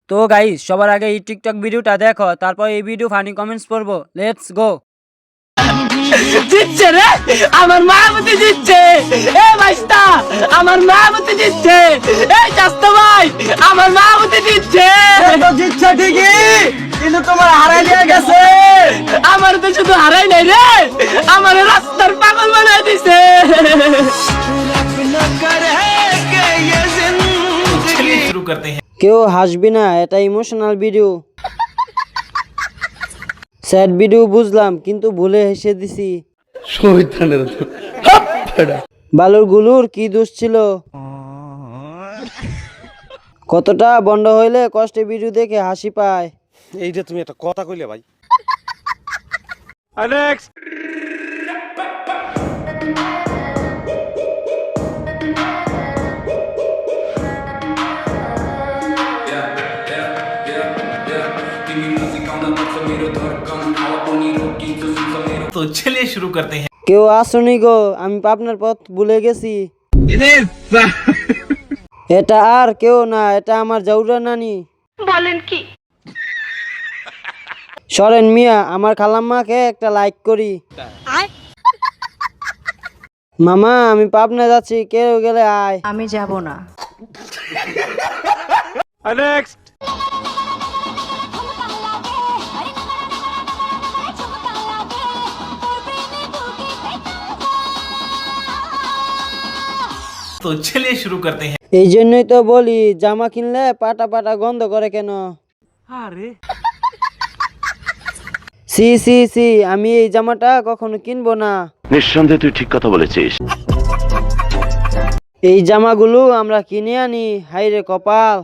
তো গাইস সবার আগে এই টিকটক ভিডিওটা দেখো, তারপর এই ভিডিও ফানি কমেন্টস পড়বো। Let's go. জিতছে রে, আমার মাহমুদি জিতছে। এ ভাইস্তা, আমার মাহমুদি জিতছে। এই চাস্তো ভাই, আমার মাহমুদি জিতছে। তো জিতছে ঠিকই, কিন্তু তোমার হারাই দিয়ে গেছে। আমার তো শুধু হারাই নাই রে, আমার রাস্তার পাগল বানাই দিছে। शुरू करते हैं। কেউ হাসবি না, এটা ইমোশনাল ভিডিও। স্যাড ভিডিও বুঝলাম, কিন্তু ভুলে হেসে দিছি। বালুর গুলুর কি দোষ ছিল? কতটা বন্ধ হইলে কষ্টে ভিডিও দেখে হাসি পায়। এইটা তুমি একটা কথা কইলে ভাই। तो चलिए शुरू करते हैं। কেউ আসুনি গো, আমি পাবনার পথ ভুলে গেছি। এটা আর কেউ না, এটা আমার জাউরা নানি। বলেন কি? সরেন মিয়া, আমার খালাম্মাকে একটা লাইক করি। মামা আমি পাবনা যাচ্ছি, কেউ গেলে আয়। আমি যাব না। तो चलिए शुरू करते हैं। এই জন্যই তো বলি, জামা কিনলে পাটা পাটা গন্ধ করে কেন? সি সি সি, আমি এই জামাটা কখনো কিনবো না। নিঃসন্দেহে তুই ঠিক কথা বলেছিস। এই জামাগুলো আমরা কিনে আনি, হাইরে কপাল।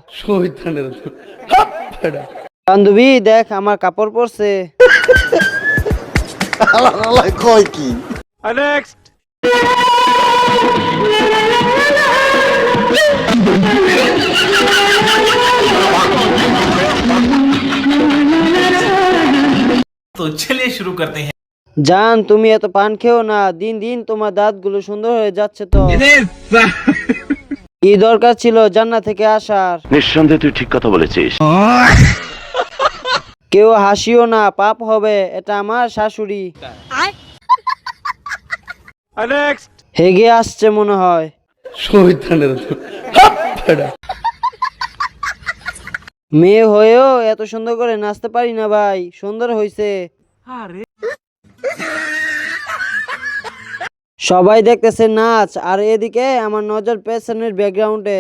বান্ধবী দেখ, আমার কাপড় পরছে। কয় কি? तो चलिए शुरू करते हैं। জান তুমি এত পান খেও না, দিন দিন তোমার দাঁতগুলো সুন্দর হয়ে যাচ্ছে। তো কি দরকার ছিল জান্নাত থেকে আসার? নিঃসন্দেহে তুই ঠিক কথা বলেছিস। কেউ হাসিও না, পাপ হবে। এটা আমার শাশুড়ি। হেগে আসছে মনে হয়। মেয়ে হয়েও এত সুন্দর করে নাচতে পারি না ভাই। সুন্দর হয়েছে। সবাই দেখতেছে নাচ, আর এদিকে আমার নজর পেছনের ব্যাকগ্রাউন্ডে।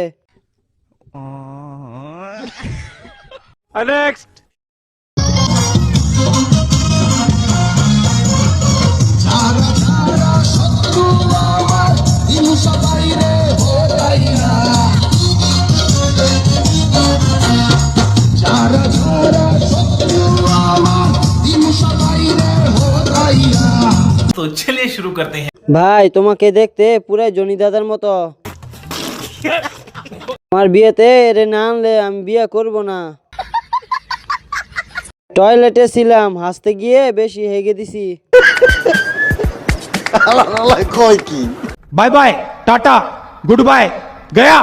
तो चलिए शुरू करते हैं। ভাই তোমাকে দেখতে পুরাই জনি দাদার মতো। আমার বিয়েতে এরে না আনলে আমি বিয়ে করব না। টয়লেটে ছিলাম, হাসতে গিয়ে বেশি হেগে দিছি। কয় কি? Bye bye tata goodbye गया।